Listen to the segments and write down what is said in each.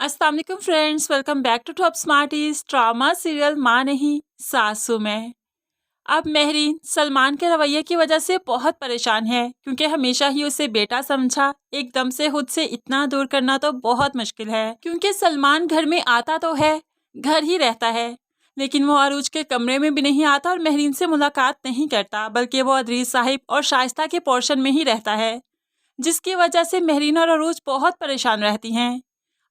अस्सलाम वालेकुम friends, welcome back to Top Smarties. Drama serial Maa Nahi सासू में। अब मेहरीन सलमान के रवैये की वजह से बहुत परेशान है, क्योंकि हमेशा ही उसे बेटा समझा। एकदम से खुद से इतना दूर करना तो बहुत मुश्किल है, क्योंकि सलमान घर में आता तो है, घर ही रहता है, लेकिन वो अरूज के कमरे में भी नहीं आता और मेहरीन से मुलाकात नहीं करता, बल्कि वो अदरीस साहिब और शाइस्ता के पोर्शन में ही रहता है, जिसकी वजह से मेहरीन और अरूज बहुत परेशान रहती हैं।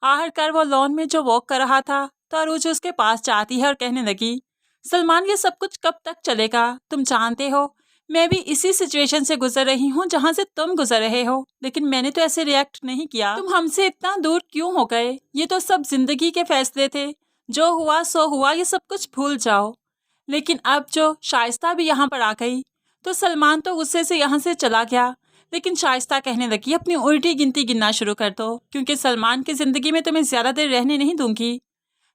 आखिरकार वो लॉन में जो वॉक कर रहा था तो अरूज उसके पास जाती है और कहने लगी, सलमान ये सब कुछ कब तक चलेगा? तुम जानते हो मैं भी इसी सिचुएशन से गुजर रही हूँ जहाँ से तुम गुजर रहे हो, लेकिन मैंने तो ऐसे रिएक्ट नहीं किया। तुम हमसे इतना दूर क्यों हो गए? ये तो सब जिंदगी के फैसले थे, जो हुआ सो हुआ, ये सब कुछ भूल जाओ। लेकिन अब जो शाइस्ता भी यहाँ पर आ गई तो सलमान तो गुस्से से यहाँ से चला गया, लेकिन शाइस्ता कहने लगी, अपनी उल्टी गिनती गिनना शुरू कर दो, क्योंकि सलमान की जिंदगी में तुम्हें ज्यादा देर रहने नहीं दूंगी।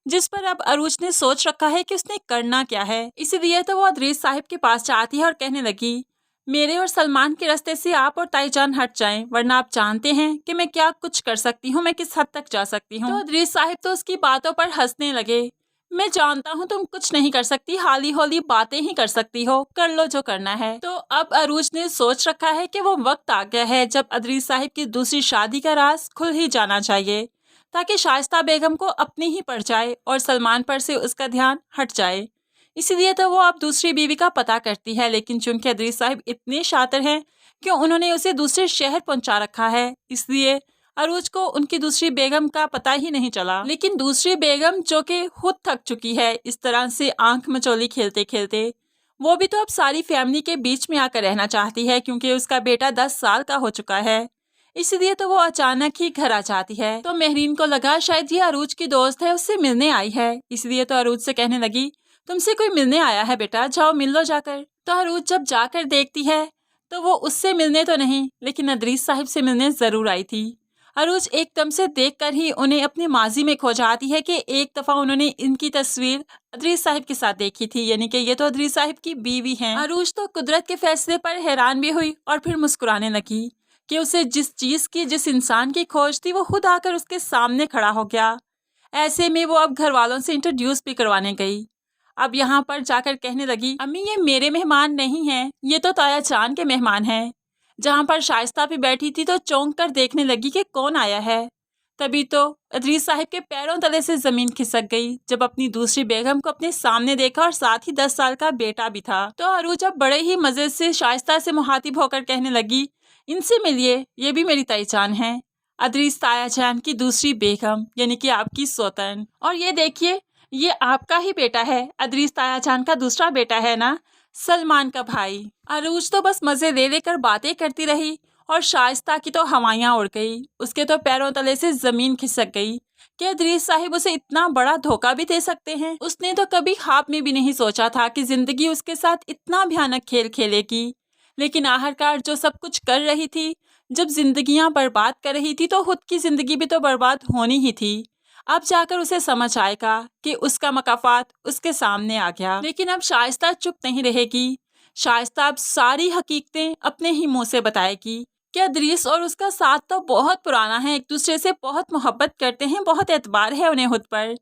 जिस पर अब अरूज ने सोच रखा है कि उसने करना क्या है, इसीलिए तो वो अदरीस साहिब के पास जाती है और कहने लगी, मेरे और सलमान के रास्ते से आप और ताईजान हट जाएं, वरना आप जानते हैं कि मैं क्या कुछ कर सकती हूँ, मैं किस हद तक जा सकती हूँ। तो अदरीस साहिब तो उसकी बातों पर हंसने लगे। मैं जानता हूँ तुम कुछ नहीं कर सकती, हाली होली बातें ही कर सकती हो, कर लो जो करना है। तो अब अरूज ने सोच रखा है कि वो वक्त आ गया है जब अदरीस साहिब की दूसरी शादी का राज खुल ही जाना चाहिए, ताकि शाइस्ता बेगम को अपनी ही पड़ जाए और सलमान पर से उसका ध्यान हट जाए। इसीलिए तो वो अब दूसरी बीवी का पता करती है, लेकिन चूंकि अदरीस साहिब इतने शातिर हैं कि उन्होंने उसे दूसरे शहर पहुंचा रखा है, इसलिए अरूज को उनकी दूसरी बेगम का पता ही नहीं चला। लेकिन दूसरी बेगम जो कि खुद थक चुकी है इस तरह से आंख मचोली खेलते खेलते, वो भी तो अब सारी फैमिली के बीच में आकर रहना चाहती है, क्योंकि उसका बेटा 10 साल का हो चुका है। इसलिए तो वो अचानक ही घर आ जाती है। तो मेहरीन को लगा शायद ये अरूज की दोस्त है, उससे मिलने आई है, इसलिए तो अरूज से कहने लगी, तुमसे कोई मिलने आया है बेटा, जाओ मिल लो जाकर। तो अरूज जब जाकर देखती है तो वो उससे मिलने तो नहीं, लेकिन अदरीस साहिब से मिलने जरूर आई थी। अरूज एकदम से देखकर ही उन्हें अपने माजी में खो जाती है कि एक दफा उन्होंने इनकी तस्वीर अदरीस साहिब के साथ देखी थी, यानी कि ये तो अदरीस साहिब की बीवी हैं। अरूज तो कुदरत के फैसले पर हैरान भी हुई और फिर मुस्कुराने लगी कि उसे जिस चीज की, जिस इंसान की खोज थी, वो खुद आकर उसके सामने खड़ा हो गया। ऐसे में वो अब घर वालों से इंट्रोड्यूस भी करवाने गई। अब यहाँ पर जाकर कहने लगी, अम्मी ये मेरे मेहमान नहीं हैं, ये तो ताया जान के मेहमान हैं। जहाँ पर शाइस्ता भी बैठी थी तो चौंक कर देखने लगी कि कौन आया है। तभी तो अदरीस साहिब के पैरों तले से जमीन खिसक गई जब अपनी दूसरी बेगम को अपने सामने देखा, और साथ ही 10 साल का बेटा भी था। तो अरूज अब बड़े ही मजे से शाइस्ता से मुखातिब होकर कहने लगी, इनसे मिलिए, ये भी मेरी ताईजान है, अदरीस ताया जान की दूसरी बेगम, यानी कि आपकी सौतन। और ये देखिए, ये आपका ही बेटा है, अदरीस ताया जान का दूसरा बेटा है ना, सलमान का भाई। अरूज तो बस मजे ले लेकर बातें करती रही और शाइस्ता की तो हवाइयां उड़ गई, उसके तो पैरों तले से जमीन खिसक गई कि अदरीस साहिब उसे इतना बड़ा धोखा भी दे सकते हैं। उसने तो कभी ख्वाब में भी नहीं सोचा था कि जिंदगी उसके साथ इतना भयानक खेल खेलेगी। लेकिन आखिरकार जो सब कुछ कर रही थी, जब जिंदगियां बर्बाद कर रही थी, तो खुद की जिंदगी भी तो बर्बाद होनी ही थी। अब जाकर उसे समझ आएगा कि उसका मकाफात उसके सामने आ गया। लेकिन अब शाइस्ता चुप नहीं रहेगी। शाइस्ता अब सारी हकीकतें अपने ही मुंह से बताएगी कि अदरीस और उसका साथ तो बहुत पुराना है, एक दूसरे से बहुत मोहब्बत करते हैं, बहुत एतबार है उन्हें खुद पर,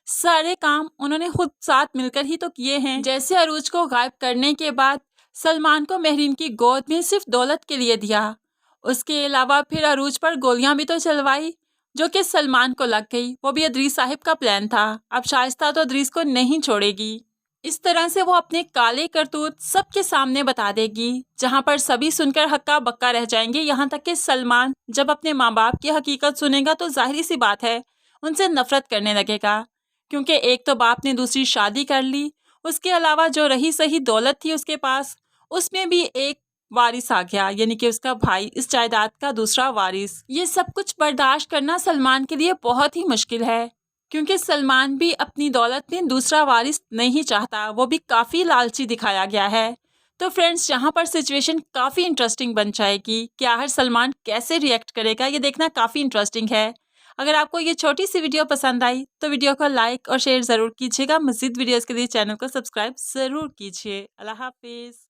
सारे काम उन्होंने खुद साथ मिलकर ही तो किए हैं। जैसे अरूज को गायब करने के बाद सलमान को मेहरीन की गोद में सिर्फ दौलत के लिए दिया, उसके अलावा फिर अरूज पर गोलियां भी तो चलवाई, जो कि सलमान को लग गई, वो भी अदरीस साहिब का प्लान था। अब शाइस्ता तो अदरीस को नहीं छोड़ेगी। इस तरह से वो अपने काले करतूत सबके सामने बता देगी, जहां पर सभी सुनकर हक्का बक्का रह जाएंगे। यहाँ तक कि सलमान जब अपने माँ बाप की हकीकत सुनेगा तो जाहिर सी बात है उनसे नफरत करने लगेगा, क्योंकि एक तो बाप ने दूसरी शादी कर ली, उसके अलावा जो रही सही दौलत थी उसके पास, उसमें भी एक वारिस आ गया, यानी कि उसका भाई, इस जायदाद का दूसरा वारिस। ये सब कुछ बर्दाश्त करना सलमान के लिए बहुत ही मुश्किल है, क्योंकि सलमान भी अपनी दौलत में दूसरा वारिस नहीं चाहता, वो भी काफ़ी लालची दिखाया गया है। तो फ्रेंड्स, यहाँ पर सिचुएशन काफ़ी इंटरेस्टिंग बन जाएगी कि आखिर सलमान कैसे रिएक्ट करेगा, ये देखना काफ़ी इंटरेस्टिंग है। अगर आपको ये छोटी सी वीडियो पसंद आई तो वीडियो को लाइक और शेयर ज़रूर कीजिएगा। मज़ीद वीडियोज़ के लिए चैनल को सब्सक्राइब ज़रूर कीजिए। अल्लाह हाफिज़।